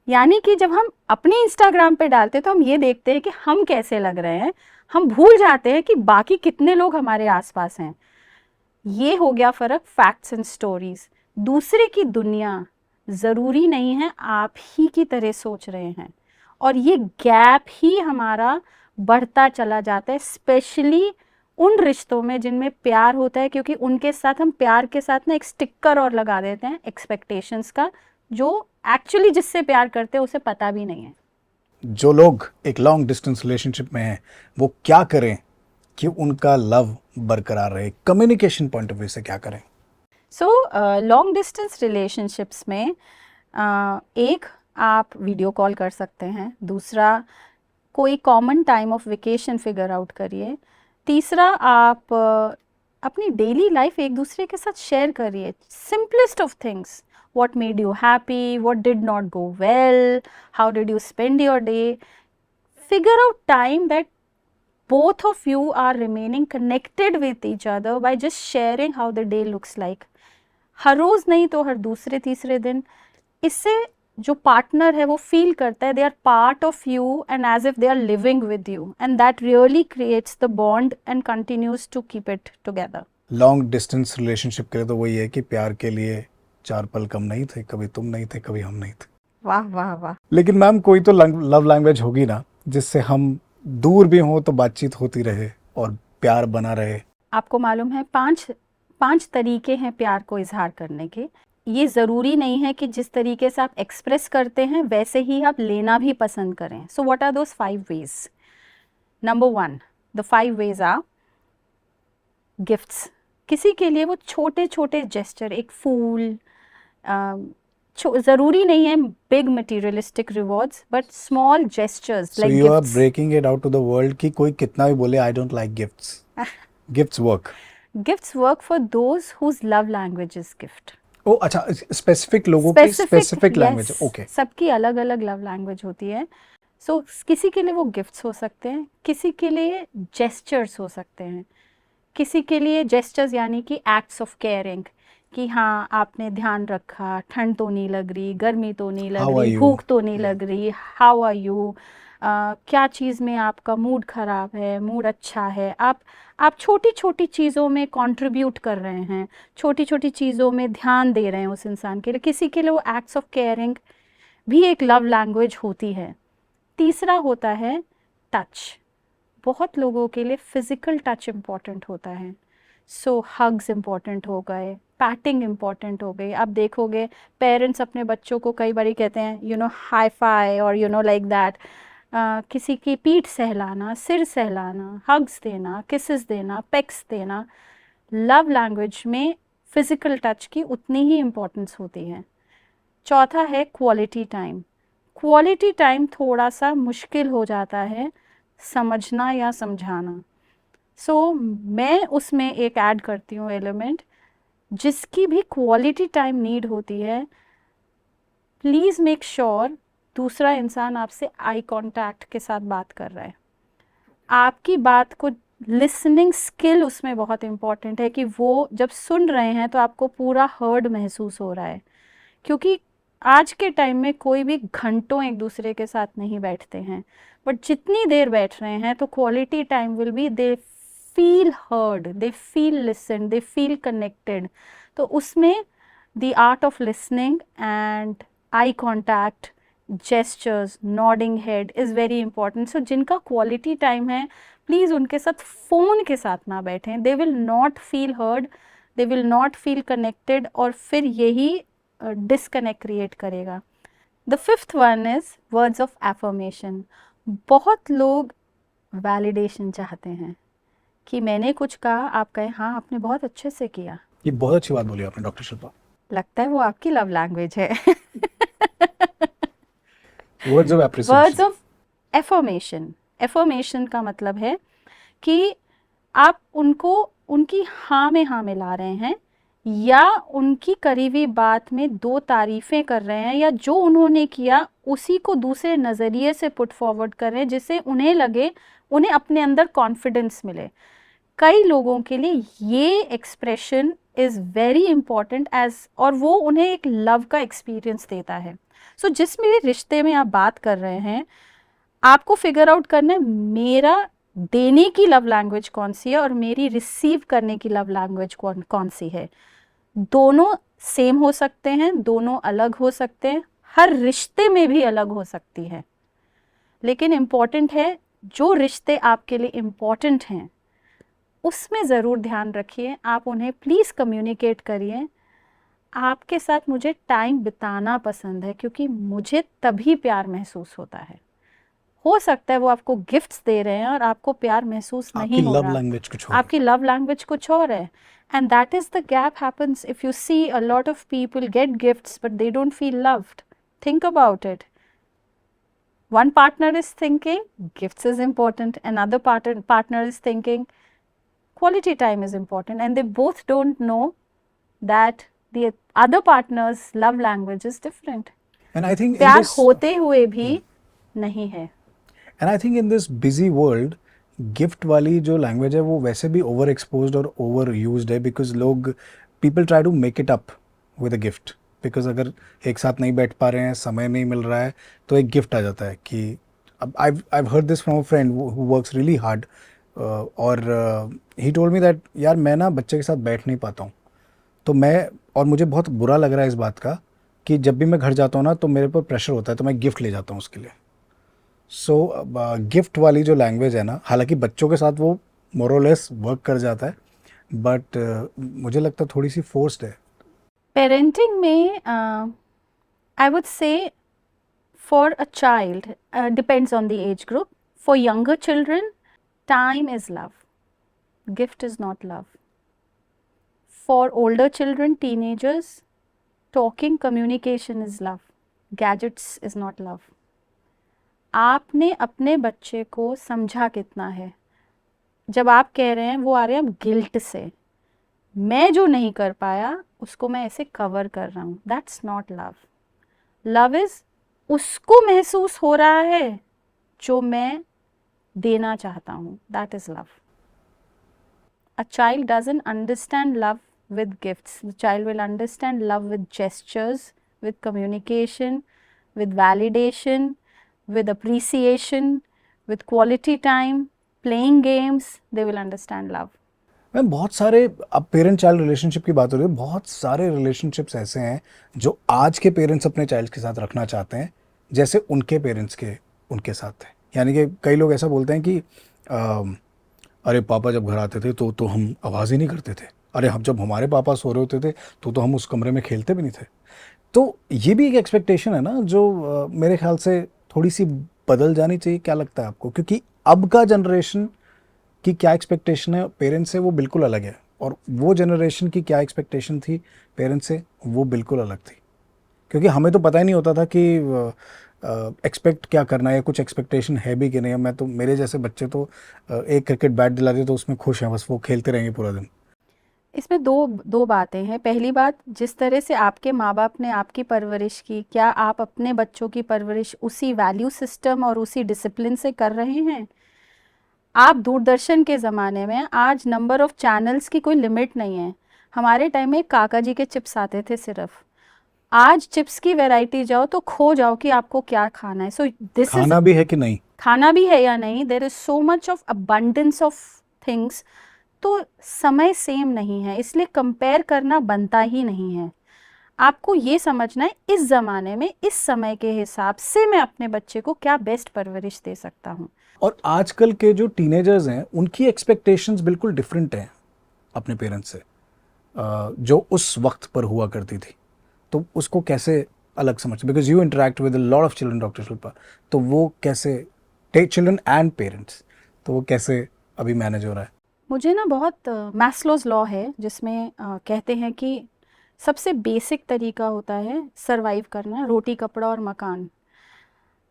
Speaker 2: यानी कि जब हम अपने इंस्टाग्राम पे डालते तो हम ये देखते हैं कि हम कैसे लग रहे हैं, हम भूल जाते हैं कि बाकी कितने लोग हमारे आसपास हैं। ये हो गया फ़र्क, फैक्ट्स एंड स्टोरीज। दूसरे की दुनिया ज़रूरी नहीं है आप ही की तरह सोच रहे हैं, और ये गैप ही हमारा बढ़ता चला जाता है, स्पेशली उन रिश्तों में जिनमें प्यार होता है, क्योंकि उनके साथ हम प्यार के साथ ना एक स्टिकर और लगा देते हैं एक्सपेक्टेशंस का, जो एक्चुअली जिससे प्यार करते हैं उसे पता भी नहीं है।
Speaker 1: जो लोग एक लॉन्ग डिस्टेंस रिलेशनशिप में हैं वो क्या करें कि उनका लव बरकरार रहे, कम्युनिकेशन पॉइंट ऑफ व्यू से क्या करें?
Speaker 2: सो लॉन्ग डिस्टेंस रिलेशनशिप्स में एक, आप वीडियो कॉल कर सकते हैं। दूसरा, कोई common time of vacation figure out करिए। तीसरा, आप अपनी डेली लाइफ एक दूसरे के साथ शेयर करिए। Simplest of things, what made you happy, what did not go well, how did you spend your day. Figure out time that both of you are remaining connected with each other by just sharing how the day looks like. हर रोज नहीं तो हर दूसरे तीसरे दिन। इससे जो पार्टनर है वो फील करता है they are part of you and as if they are living with you, and that really creates the bond and continues to keep it together.
Speaker 1: Long distance relationship के लिए तो वही है कि प्यार के लिए 4 पल कम नहीं थे, कभी तुम नहीं थे, कभी हम नहीं थे।
Speaker 2: वाह वाह वाह।
Speaker 1: लेकिन मैम कोई तो लव लैंग्वेज होगी ना जिससे हम दूर भी हों तो बातचीत होती रहे और प्यार बना रहे।
Speaker 2: आपको मालूम है, पांच तरीके हैं प्यार को इजहार करने के। ये ज़रूरी नहीं है कि जिस तरीके से आप एक्सप्रेस करते हैं वैसे ही आप लेना भी पसंद करें। So what are those 5 ways? Number 1, the 5 ways are gifts. किसी के लिए वो छोटे छोटे जेस्चर, एक फूल, ज़रूरी नहीं है big materialistic rewards, but small gestures
Speaker 1: so
Speaker 2: like
Speaker 1: you are
Speaker 2: gifts.
Speaker 1: Breaking it out to the world कि कोई कितना भी बोले I don't like gifts, gifts work.
Speaker 2: Gifts work for those whose love language is gift.
Speaker 1: ओ अच्छा, स्पेसिफिक लोगों की स्पेसिफिक लैंग्वेज, ओके।
Speaker 2: सबकी अलग अलग लव लैंग्वेज होती है। सो किसी के लिए वो गिफ्ट्स हो सकते हैं, किसी के लिए जेस्चर्स हो सकते हैं, किसी के लिए जेस्चर्स यानी कि एक्ट्स ऑफ केयरिंग, कि हाँ आपने ध्यान रखा, ठंड तो नहीं लग रही, गर्मी तो नहीं लग
Speaker 1: How are
Speaker 2: रही,
Speaker 1: you?
Speaker 2: भूख तो नहीं लग रही, हाउ आर यू, क्या चीज़ में आपका मूड ख़राब है, मूड अच्छा है। आप छोटी छोटी चीज़ों में कंट्रीब्यूट कर रहे हैं, छोटी छोटी चीज़ों में ध्यान दे रहे हैं उस इंसान के लिए। किसी के लिए वो एक्ट्स ऑफ केयरिंग भी एक लव लैंग्वेज होती है। तीसरा होता है टच। बहुत लोगों के लिए फिजिकल टच इम्पॉर्टेंट होता है। सो हग्स इम्पॉर्टेंट हो गए, पैटिंग इम्पॉर्टेंट हो गई। आप देखोगे पेरेंट्स अपने बच्चों को कई बार कहते हैं यू नो हाई फाई और यू नो लाइक दैट। किसी की पीठ सहलाना, सिर सहलाना, हग्स देना, किसेस देना, पेक्स देना। लव लैंग्वेज में फिजिकल टच की उतनी ही इम्पोर्टेंस होती है। चौथा है क्वालिटी टाइम। क्वालिटी टाइम थोड़ा सा मुश्किल हो जाता है समझना या समझाना। सो मैं उसमें एक ऐड करती हूँ एलिमेंट, जिसकी भी क्वालिटी टाइम नीड होती है, प्लीज़ मेक श्योर दूसरा इंसान आपसे आई कांटेक्ट के साथ बात कर रहा है। आपकी बात को लिसनिंग स्किल उसमें बहुत इम्पॉर्टेंट है कि वो जब सुन रहे हैं तो आपको पूरा हर्ड महसूस हो रहा है। क्योंकि आज के टाइम में कोई भी घंटों एक दूसरे के साथ नहीं बैठते हैं, बट जितनी देर बैठ रहे हैं तो quality time will be they feel heard, they feel listen, they feel connected. तो उसमें the art of listening and eye contact, gestures, nodding head is very important. So जिनका क्वालिटी टाइम है प्लीज़ उनके साथ फ़ोन के साथ ना बैठें। They will not feel heard, they will not feel connected, और फिर यही डिसकनेक्ट क्रिएट करेगा। The fifth one is words of affirmation. बहुत लोग वैलिडेशन चाहते हैं कि मैंने कुछ कहा, आप कहें हाँ आपने बहुत अच्छे से किया।
Speaker 1: ये बहुत अच्छी बात बोली आपने डॉक्टर शिल्पा।
Speaker 2: लगता है वो आपकी लव लैंग्वेज है।
Speaker 1: Words of
Speaker 2: words
Speaker 1: appreciation.
Speaker 2: Of affirmation. Affirmation का मतलब है कि आप उनको उनकी हाँ में हाँ मिला रहे हैं, या उनकी करी हुई बात में 2 तारीफ़ें कर रहे हैं, या जो उन्होंने किया उसी को दूसरे नज़रिए से पुट फॉरवर्ड कर रहे हैं, जिससे उन्हें लगे, उन्हें अपने अंदर कॉन्फिडेंस मिले। कई लोगों के लिए ये एक्सप्रेशन इज़ वेरी इंपॉर्टेंट और वो उन्हें एक लव का एक्सपीरियंस देता है। सो जिस मेरे रिश्ते में आप बात कर रहे हैं, आपको फिगर आउट करना है मेरा देने की लव लैंग्वेज कौन सी है और मेरी रिसीव करने की लव लैंग्वेज कौन सी है। दोनों सेम हो सकते हैं, दोनों अलग हो सकते हैं, हर रिश्ते में भी अलग हो सकती है। लेकिन इम्पॉर्टेंट है, जो रिश्ते आपके लिए इम्पॉर्टेंट हैं उसमें ज़रूर ध्यान रखिए, आप उन्हें प्लीज़ कम्युनिकेट करिए। आपके साथ मुझे टाइम बिताना पसंद है क्योंकि मुझे तभी प्यार महसूस होता है। हो सकता है वो आपको गिफ्ट्स दे रहे हैं और आपको प्यार महसूस
Speaker 1: आपकी
Speaker 2: नहीं हो
Speaker 1: लव
Speaker 2: रहा,
Speaker 1: लैंग्वेज कुछ और है।
Speaker 2: आपकी लव लैंग्वेज कुछ और है. And that is the gap happens if you see a lot of people get gifts but they don't feel loved. Think about it. One partner is thinking gifts is important, another partner is thinking quality time is important, and they both don't know that the other partner's love language is different.
Speaker 1: And I think in
Speaker 2: प्यार
Speaker 1: दिस
Speaker 2: होते हुए भी नहीं है.
Speaker 1: And I think in this busy world gift वाली जो लैंग्वेज है वो वैसे भी ओवर एक्सपोज्ड और ओवर यूज्ड है, बिकॉज लोग people try to make it up with a gift. Because अगर एक साथ नहीं बैठ पा रहे हैं, समय नहीं मिल रहा है, तो एक गिफ्ट आ जाता है कि अब I heard this from a friend who works really hard, और ही टोल्ड मी दैट यार मैं ना बच्चे के साथ बैठ नहीं पाता हूँ, तो मैं, और मुझे बहुत बुरा लग रहा है इस बात का कि जब भी मैं घर जाता हूँ ना तो मेरे पर प्रेशर होता है, तो मैं गिफ्ट ले जाता हूँ उसके लिए. सो गिफ्ट वाली जो लैंग्वेज है ना, हालांकि बच्चों के साथ वो मोरलेस वर्क कर जाता है, बट मुझे लगता है थोड़ी सी फोर्स्ड है.
Speaker 2: पेरेंटिंग में I would say for a child, depends on the age group. For younger children, time is love. Gift is not love. For older children, teenagers, talking, communication is love. Gadgets is not love. आपने अपने बच्चे को समझा कितना है. जब आप कह रहे हैं वो आ रहे हैं गिल्ट से, मैं जो नहीं कर पाया उसको मैं ऐसे कवर कर रहा हूँ, that's not love. Love is उसको महसूस हो रहा है जो मैं देना चाहता हूँ, that is love. A child doesn't understand love with gifts. The child will understand love with gestures, with communication, with validation, with appreciation, with quality time, playing games. They will understand love.
Speaker 1: Ma'am बहुत सारे, अब पेरेंट चाइल्ड रिलेशनशिप की बात हो रही है, बहुत सारे रिलेशनशिप्स ऐसे हैं जो आज के पेरेंट्स अपने चाइल्ड के साथ रखना चाहते हैं जैसे उनके पेरेंट्स के उनके साथ थे. यानी कि कई लोग ऐसा बोलते हैं कि अरे पापा जब घर आते थे तो हम आवाज़ ही नहीं करते थे, अरे हम जब हमारे पापा सो रहे होते थे तो हम उस कमरे में खेलते भी नहीं थे. तो ये भी एक एक्सपेक्टेशन है ना जो मेरे ख्याल से थोड़ी सी बदल जानी चाहिए. क्या लगता है आपको? क्योंकि अब का जनरेशन की क्या एक्सपेक्टेशन है पेरेंट्स से वो बिल्कुल अलग है, और वो जनरेशन की क्या एक्सपेक्टेशन थी पेरेंट्स से वो बिल्कुल अलग थी. क्योंकि हमें तो पता ही नहीं होता था कि एक्सपेक्ट क्या करना है, कुछ एक्सपेक्टेशन है भी कि नहीं. मैं तो, मेरे जैसे बच्चे तो एक क्रिकेट बैट दिला दे तो उसमें खुश हैं, बस वो खेलते रहेंगे पूरा दिन.
Speaker 2: इसमें दो बातें हैं. पहली बात, जिस तरह से आपके माँ बाप ने आपकी परवरिश की, क्या आप अपने बच्चों की परवरिश उसी वैल्यू सिस्टम और उसी डिसिप्लिन से कर रहे हैं? आप दूरदर्शन के ज़माने में, आज नंबर ऑफ चैनल्स की कोई लिमिट नहीं है. हमारे टाइम में काका जी के चिप्स आते थे सिर्फ. आज चिप्स की वैरायटी जाओ तो खो जाओ कि आपको क्या खाना है. सो दिस इज,
Speaker 1: खाना भी है कि नहीं,
Speaker 2: खाना भी है या नहीं, there is so much of abundance of things. तो समय सेम नहीं है, इसलिए कंपेयर करना बनता ही नहीं है. आपको ये समझना है इस ज़माने में, इस समय के हिसाब से मैं अपने बच्चे को क्या बेस्ट परवरिश दे सकता हूँ.
Speaker 1: और आजकल के जो टीनेजर्स हैं उनकी एक्सपेक्टेशंस बिल्कुल डिफरेंट हैं अपने पेरेंट्स से, जो उस वक्त पर हुआ करती थी. तो उसको कैसे अलग समझते, because you interact with a lot of children doctor Shilpa, तो वो कैसे, चिल्ड्रन एंड पेरेंट्स, तो वो कैसे अभी मैनेज हो रहा है?
Speaker 2: मुझे ना बहुत मैस्लोज लॉ है जिसमें कहते हैं कि सबसे बेसिक तरीका होता है सरवाइव करना, रोटी कपड़ा और मकान.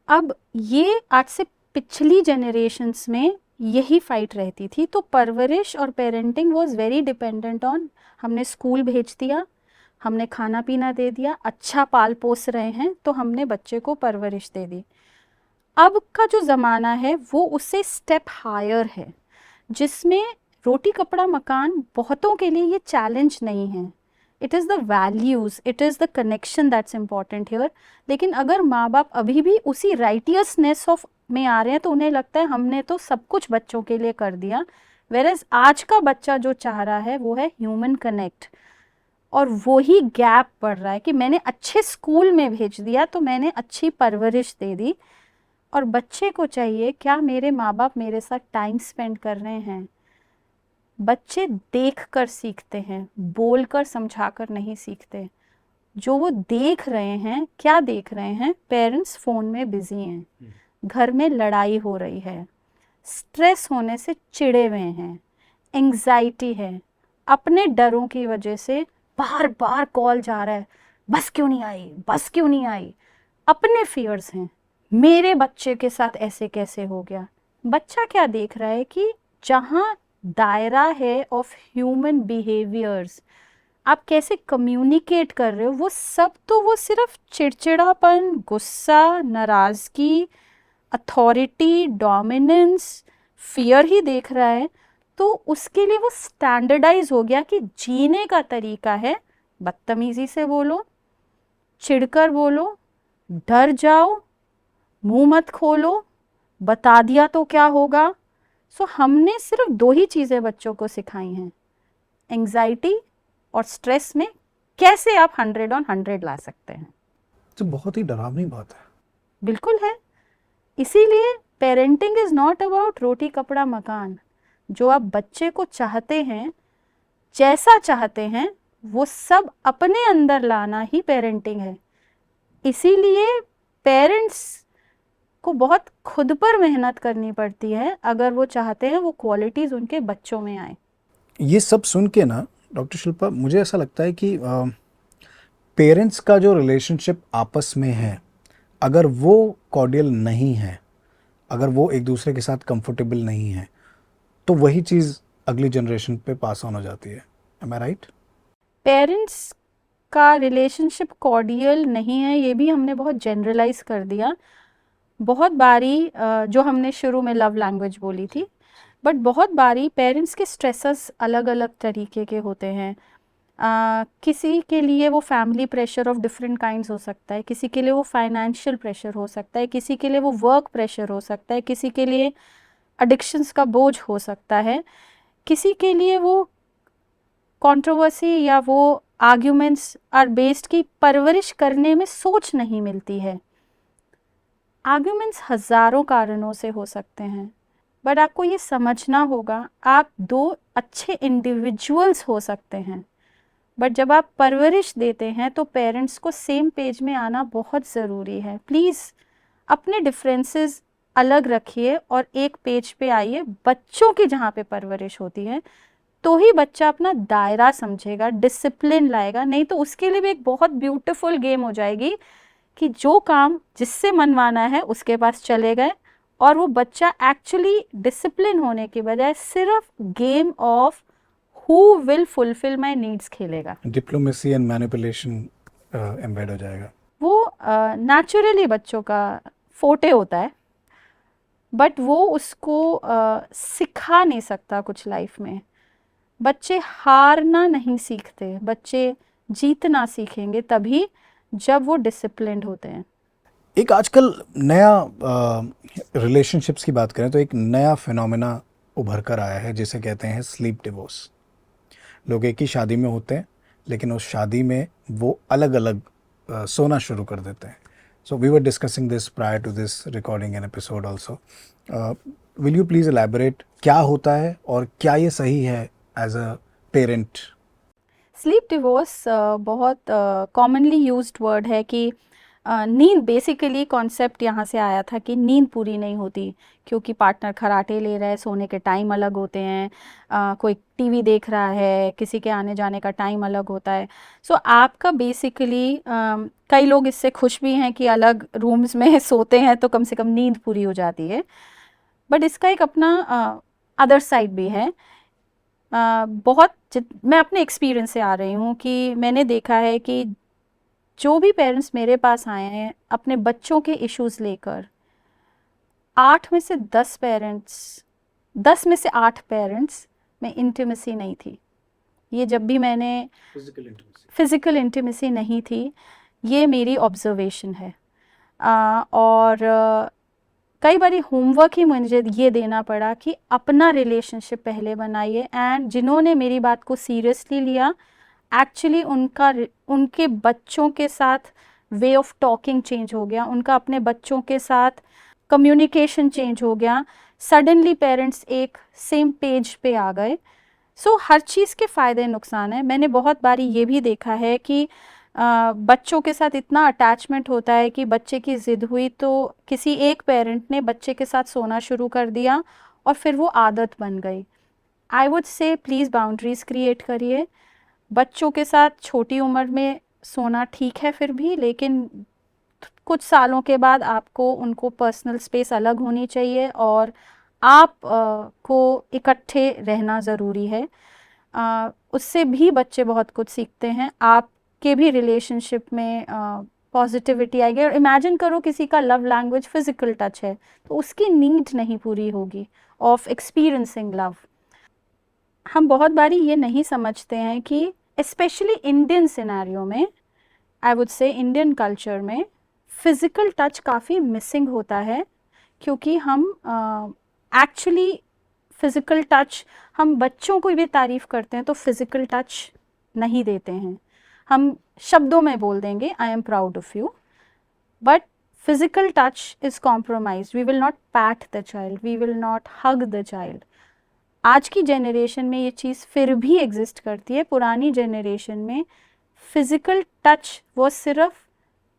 Speaker 2: अब ये आज से पिछली जनरेशन्स में यही फाइट रहती थी. तो परवरिश और parenting was very dependent on, हमने स्कूल भेज दिया, हमने खाना पीना दे दिया, अच्छा पाल पोस रहे हैं तो हमने बच्चे को परवरिश दे दी. अब का जो ज़माना है वो उससे स्टेप हायर है, जिसमें रोटी कपड़ा मकान बहुतों के लिए ये चैलेंज नहीं है. It is the values, it is the connection that's important here. लेकिन अगर माँ बाप अभी भी उसी राइटियसनेस ऑफ में आ रहे हैं तो उन्हें लगता है हमने तो सब कुछ बच्चों के लिए कर दिया. वेरएज आज का बच्चा जो चाह रहा है वो है ह्यूमन कनेक्ट. और वो ही गैप बढ़ रहा है कि मैंने अच्छे स्कूल में भेज दिया तो मैंने अच्छी परवरिश दे दी, और बच्चे को चाहिए क्या मेरे माँ बाप मेरे साथ टाइम स्पेंड कर रहे हैं. बच्चे देख कर सीखते हैं, बोल कर समझा कर नहीं सीखते. जो वो देख रहे हैं, क्या देख रहे हैं, पेरेंट्स फ़ोन में बिजी हैं, घर में लड़ाई हो रही है, स्ट्रेस होने से चिढ़े हुए हैं, एंग्जाइटी है, अपने डरों की वजह से बार बार कॉल जा रहा है, बस क्यों नहीं आई, बस क्यों नहीं आई, अपने फियर्स हैं, मेरे बच्चे के साथ ऐसे कैसे हो गया। बच्चा क्या देख रहा है कि जहाँ दायरा है ऑफ ह्यूमन बिहेवियर्स, आप कैसे कम्युनिकेट कर रहे हो, वो सब तो वो सिर्फ चिड़चिड़ापन, गुस्सा, नाराज़गी, अथॉरिटी, डोमिनेंस, फियर ही देख रहा है। तो उसके लिए वो स्टैंडर्डाइज हो गया कि जीने का तरीका है बदतमीजी से बोलो, चिढ़कर बोलो, डर जाओ, मुंह मत खोलो, बता दिया तो क्या होगा। सो हमने सिर्फ 2 ही चीज़ें बच्चों को सिखाई हैं, एंग्जाइटी और स्ट्रेस में कैसे आप 100 on 100 ला सकते हैं।
Speaker 1: तो बहुत ही डरावनी बात है।
Speaker 2: बिल्कुल है। इसीलिए parenting is not about roti kapda makaan. जो आप बच्चे को चाहते हैं, जैसा चाहते हैं, वो सब अपने अंदर लाना ही पेरेंटिंग है। इसीलिए पेरेंट्स को बहुत खुद पर मेहनत करनी पड़ती है अगर वो चाहते हैं वो क्वालिटीज़ उनके बच्चों में आए।
Speaker 1: ये सब सुन के ना डॉक्टर शिल्पा, मुझे ऐसा लगता है कि पेरेंट्स का जो रिलेशनशिप आपस में है, अगर वो कॉर्डियल नहीं है, अगर वो एक दूसरे के साथ कंफर्टेबल नहीं है, तो वही चीज़ अगली जनरेशन पे पास ऑन हो जाती है। एम आई राइट?
Speaker 2: पेरेंट्स का रिलेशनशिप कॉर्डियल नहीं है, ये भी हमने बहुत जनरलाइज कर दिया। बहुत बारी जो हमने शुरू में लव लैंग्वेज बोली थी, बट बहुत बारी पेरेंट्स के स्ट्रेसेस अलग अलग तरीके के होते हैं। किसी के लिए वो family pressure of different kinds हो सकता है, किसी के लिए वो फाइनेंशियल प्रेशर हो सकता है, किसी के लिए वो वर्क प्रेशर हो सकता है, किसी के लिए एडिक्शंस का बोझ हो सकता है, किसी के लिए वो कंट्रोवर्सी या वो आर्ग्यूमेंट्स आर बेस्ड की परवरिश करने में सोच नहीं मिलती है। आर्ग्यूमेंट्स हज़ारों कारणों से हो सकते हैं, बट आपको ये समझना होगा आप 2 अच्छे इंडिविजुअल्स हो सकते हैं, बट जब आप परवरिश देते हैं तो पेरेंट्स को सेम पेज में आना बहुत ज़रूरी है। प्लीज़ अपने डिफरेंसेस अलग रखिए और एक पेज पे आइए। बच्चों की जहाँ पे परवरिश होती है तो ही बच्चा अपना दायरा समझेगा, डिसिप्लिन लाएगा। नहीं तो उसके लिए भी एक बहुत ब्यूटीफुल गेम हो जाएगी कि जो काम जिससे मनवाना है उसके पास चले गए और वो बच्चा एक्चुअली डिसिप्लिन होने के बजाय सिर्फ game of who will fulfil my needs खेलेगा।
Speaker 1: डिप्लोमेसी एंड मैनिपुलेशन एम्बेड हो जाएगा।
Speaker 2: वो नेचुरली बच्चों का फोटे होता है, बट वो उसको सिखा नहीं सकता कुछ लाइफ में। बच्चे हारना नहीं सीखते, बच्चे जीतना सीखेंगे तभी जब वो डिसिप्लिन्ड होते हैं।
Speaker 1: एक आजकल नया रिलेशनशिप्स की बात करें तो एक नया फिनोमेना उभर कर आया है जिसे कहते हैं स्लीप डिवोर्स। लोग एक ही शादी में होते हैं लेकिन उस शादी में वो अलग अलग सोना शुरू कर देते हैं। So we were discussing this prior to this recording an episode also. Will you please elaborate क्या होता है और क्या ये सही है as a parent?
Speaker 2: Sleep divorce बहुत कॉमनली यूज्ड वर्ड है कि नींद, बेसिकली कॉन्सेप्ट यहाँ से आया था कि नींद पूरी नहीं होती क्योंकि पार्टनर खराटे ले रहा है, सोने के टाइम अलग होते हैं, कोई टीवी देख रहा है, किसी के आने जाने का टाइम अलग होता है। सो आपका बेसिकली कई लोग इससे खुश भी हैं कि अलग रूम्स में सोते हैं तो कम से कम नींद पूरी हो जाती है, बट इसका एक अपना अदर साइड भी है। मैं अपने एक्सपीरियंस से आ रही हूँ कि मैंने देखा है कि जो भी पेरेंट्स मेरे पास आए हैं अपने बच्चों के इश्यूज़ लेकर, 8 में से 10 पेरेंट्स, 10 में से 8 पेरेंट्स में इंटीमेसी नहीं थी। ये जब भी मैंने फिज़िकल इंटीमेसी नहीं थी, ये मेरी ऑब्जर्वेशन है। और कई बारी होमवर्क ही मुझे ये देना पड़ा कि अपना रिलेशनशिप पहले बनाइए। एंड जिन्होंने मेरी बात को सीरियसली लिया, एक्चुअली उनके बच्चों के साथ वे ऑफ टॉकिंग चेंज हो गया, उनका अपने बच्चों के साथ कम्युनिकेशन चेंज हो गया। सडनली पेरेंट्स एक सेम पेज पे आ गए। सो हर चीज़ के फ़ायदे नुकसान हैं। मैंने बहुत बारी ये भी देखा है कि बच्चों के साथ इतना अटैचमेंट होता है कि बच्चे की ज़िद हुई तो किसी एक पेरेंट ने बच्चे के साथ सोना शुरू कर दिया और फिर वो आदत बन गई। I would say please boundaries create करिए। बच्चों के साथ छोटी उम्र में सोना ठीक है फिर भी, लेकिन कुछ सालों के बाद आपको उनको पर्सनल स्पेस अलग होनी चाहिए और आप को इकट्ठे रहना ज़रूरी है। उससे भी बच्चे बहुत कुछ सीखते हैं, आपके भी रिलेशनशिप में पॉजिटिविटी आएगी। और इमेजिन करो किसी का लव लैंग्वेज फिजिकल टच है तो उसकी नीड नहीं पूरी होगी ऑफ एक्सपीरियंसिंग लव। हम बहुत बारी ये नहीं समझते हैं कि स्पेशली इंडियन सिनेरियो में, I would say Indian culture में फिज़िकल टच काफ़ी मिसिंग होता है, क्योंकि हम एक्चुअली फिज़िकल टच, हम बच्चों को भी तारीफ़ करते हैं तो फिज़िकल टच नहीं देते हैं। हम शब्दों में बोल देंगे I am proud of you, but physical touch is compromised. We will not pat the child, we will not hug the child. आज की जनरेशन में ये चीज़ फिर भी एग्जिस्ट करती है। पुरानी जनरेशन में फिज़िकल टच वो सिर्फ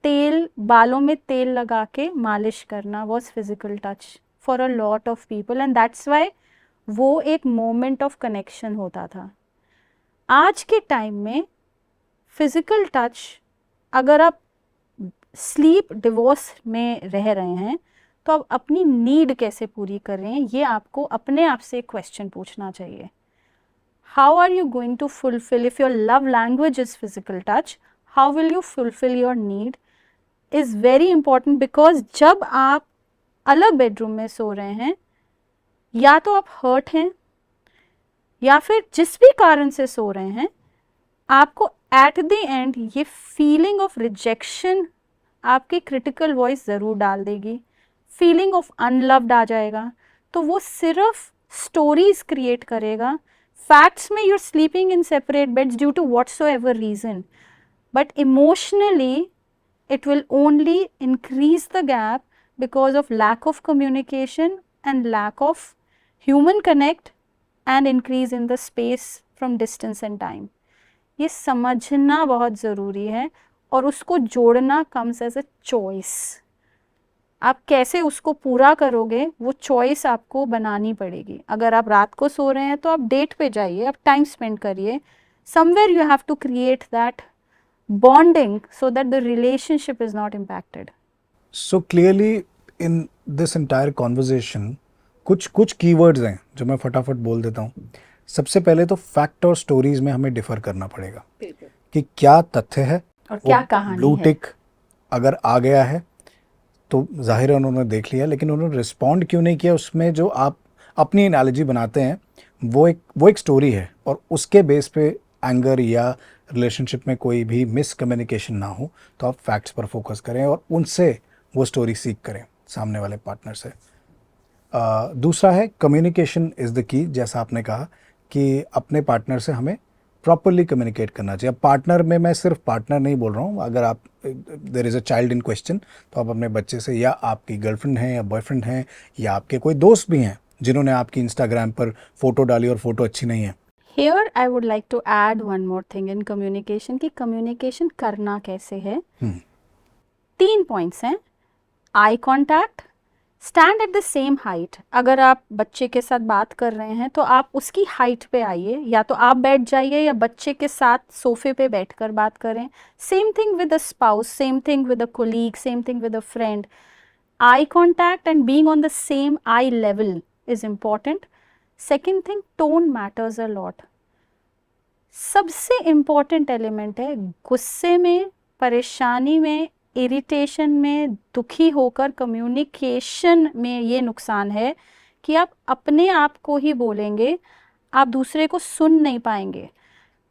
Speaker 2: तेल, बालों में तेल लगा के मालिश करना was physical touch for a lot of people, and that's why वो एक मोमेंट ऑफ कनेक्शन होता था। आज के टाइम में फिज़िकल टच, अगर आप स्लीप डिवोर्स में रह रहे हैं तो आप अपनी नीड कैसे पूरी कर रहे हैं, ये आपको अपने आप से क्वेश्चन पूछना चाहिए। How are you going to fulfil, if your love language is physical touch, how will you fulfil your need is very important. Because जब आप अलग बेडरूम में सो रहे हैं, या तो आप हर्ट हैं या फिर जिस भी कारण से सो रहे हैं, आपको एट द एंड ये फीलिंग ऑफ रिजेक्शन आपकी क्रिटिकल वॉइस ज़रूर डाल देगी, फीलिंग ऑफ अनलव्ड आ जाएगा। तो वो सिर्फ स्टोरीज क्रिएट करेगा। फैक्ट्स में you're sleeping in separate beds due to whatsoever reason, but emotionally it will only increase the gap because of lack of communication and lack of human connect and increase in the space from distance and time. ये समझना बहुत ज़रूरी है और उसको जोड़ना comes as a choice. आप कैसे उसको पूरा करोगे वो चॉइस आपको बनानी पड़ेगी। अगर आप रात को सो रहे हैं तो आप डेट पे जाइए, आप टाइम स्पेंड करिए। Somewhere you have to create that bonding so that the relationship is not impacted.
Speaker 1: So clearly in this entire conversation कुछ keywords हैं जो मैं फटाफट बोल देता हूँ। सबसे पहले तो फैक्ट और स्टोरीज में हमें डिफर करना पड़ेगा कि क्या तथ्य है
Speaker 2: और क्या कहानी
Speaker 1: ब्लू
Speaker 2: है।
Speaker 1: टिक अगर आ गया है तो जाहिर है उन्होंने देख लिया, लेकिन उन्होंने रिस्पॉन्ड क्यों नहीं किया, उसमें जो आप अपनी एनालॉजी बनाते हैं वो एक स्टोरी है, और उसके बेस पे एंगर या रिलेशनशिप में कोई भी मिसकम्युनिकेशन ना हो तो आप फैक्ट्स पर फोकस करें और उनसे वो स्टोरी सीख करें सामने वाले पार्टनर से। दूसरा है कम्युनिकेशन इज़ द की। जैसा आपने कहा कि अपने पार्टनर से हमें प्रॉपरली कम्युनिकेट करना चाहिए। अब पार्टनर में मैं सिर्फ पार्टनर नहीं बोल रहा हूँ, अगर आप there is a child in question तो आप अपने बच्चे से, या आपकी गर्लफ्रेंड हैं या बॉयफ्रेंड हैं या आपके कोई दोस्त भी हैं जिन्होंने आपकी इंस्टाग्राम पर फोटो डाली और फोटो अच्छी नहीं है।
Speaker 2: Here I would like to add one more thing in communication कि communication करना कैसे है। 3 पॉइंट्स हैं। Eye contact, stand at the same height. अगर आप बच्चे के साथ बात कर रहे हैं तो आप उसकी हाइट पे आइए, या तो आप बैठ जाइए या बच्चे के साथ सोफे पे बैठकर बात करें। Same thing with a spouse, same thing with a colleague, same thing with a friend. Eye contact and being on the same I level is important. Second thing, tone matters a lot. सबसे इम्पॉर्टेंट एलिमेंट है गुस्से में, परेशानी में, इरिटेशन में, दुखी होकर कम्युनिकेशन में ये नुकसान है कि आप अपने आप को ही बोलेंगे, आप दूसरे को सुन नहीं पाएंगे।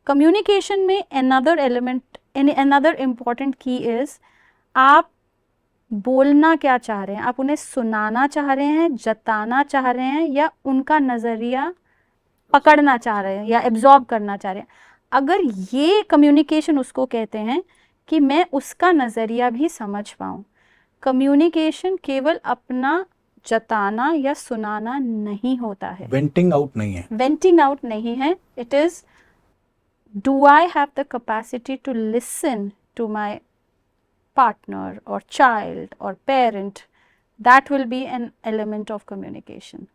Speaker 2: कम्युनिकेशन में अनदर एलिमेंट, अनदर इम्पॉर्टेंट की इज़ आप बोलना क्या चाह रहे हैं, आप उन्हें सुनाना चाह रहे हैं, जताना चाह रहे हैं, या उनका नज़रिया पकड़ना चाह रहे हैं या एब्जॉर्ब करना चाह रहे हैं। अगर ये कम्युनिकेशन उसको कहते हैं कि मैं उसका नज़रिया भी समझ पाऊँ। कम्युनिकेशन केवल अपना जताना या सुनाना नहीं होता है,
Speaker 1: वेंटिंग आउट नहीं है,
Speaker 2: वेंटिंग आउट नहीं है। It is, do I have the capacity to listen to my partner or child or parent, that will be an element of communication.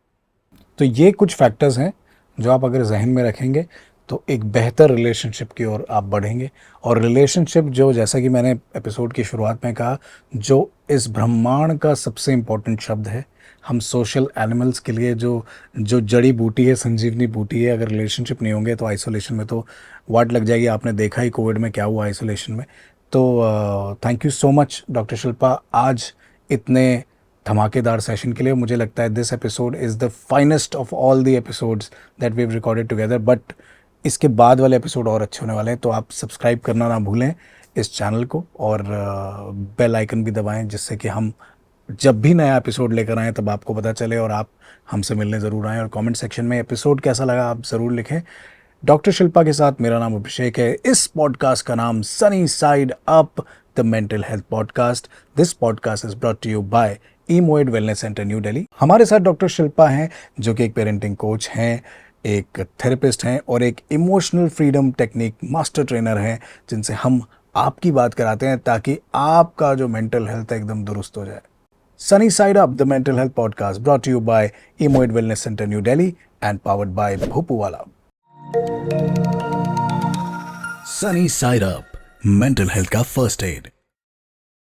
Speaker 1: तो ये कुछ फैक्टर्स हैं जो आप अगर जहन में रखेंगे तो एक बेहतर रिलेशनशिप की ओर आप बढ़ेंगे। और रिलेशनशिप जो, जैसा कि मैंने एपिसोड की शुरुआत में कहा, जो इस ब्रह्मांड का सबसे इम्पोर्टेंट शब्द है। हम सोशल एनिमल्स के लिए जो जो जड़ी बूटी है, संजीवनी बूटी है, अगर रिलेशनशिप नहीं होंगे तो आइसोलेशन में तो वाट लग जाएगी। आपने देखा ही कोविड में क्या हुआ आइसोलेशन में। तो thank you so much doctor Shilpa, आज इतने धमाकेदार सेशन के लिए। मुझे लगता है this episode is the finest of all the episodes that we have recorded together. But इसके बाद वाले एपिसोड और अच्छे होने वाले हैं, तो आप सब्सक्राइब करना ना भूलें इस चैनल को, और बेल आइकन भी दबाएं, जिससे कि हम जब भी नया एपिसोड लेकर आएँ तब आपको पता चले और आप हमसे मिलने ज़रूर आएँ। और कमेंट सेक्शन में एपिसोड कैसा लगा आप ज़रूर लिखें। डॉक्टर शिल्पा के साथ मेरा नाम अभिषेक है। इस पॉडकास्ट का नाम Sunny Side Up, the mental health podcast. This podcast is brought to you by Emoaid wellness centre New Delhi. हमारे साथ डॉक्टर शिल्पा हैं, जो कि एक पेरेंटिंग कोच हैं, एक थेरेपिस्ट हैं और एक emotional freedom technique master trainer हैं, जिनसे हम आपकी बात कराते हैं ताकि आपका जो मेंटल हेल्थ है एकदम दुरुस्त हो जाए। Sunny Side Up, the mental health podcast, brought to you by Emoaid wellness centre New Delhi and powered by Bhopuwala. Sunny Side Up, mental health का first aid।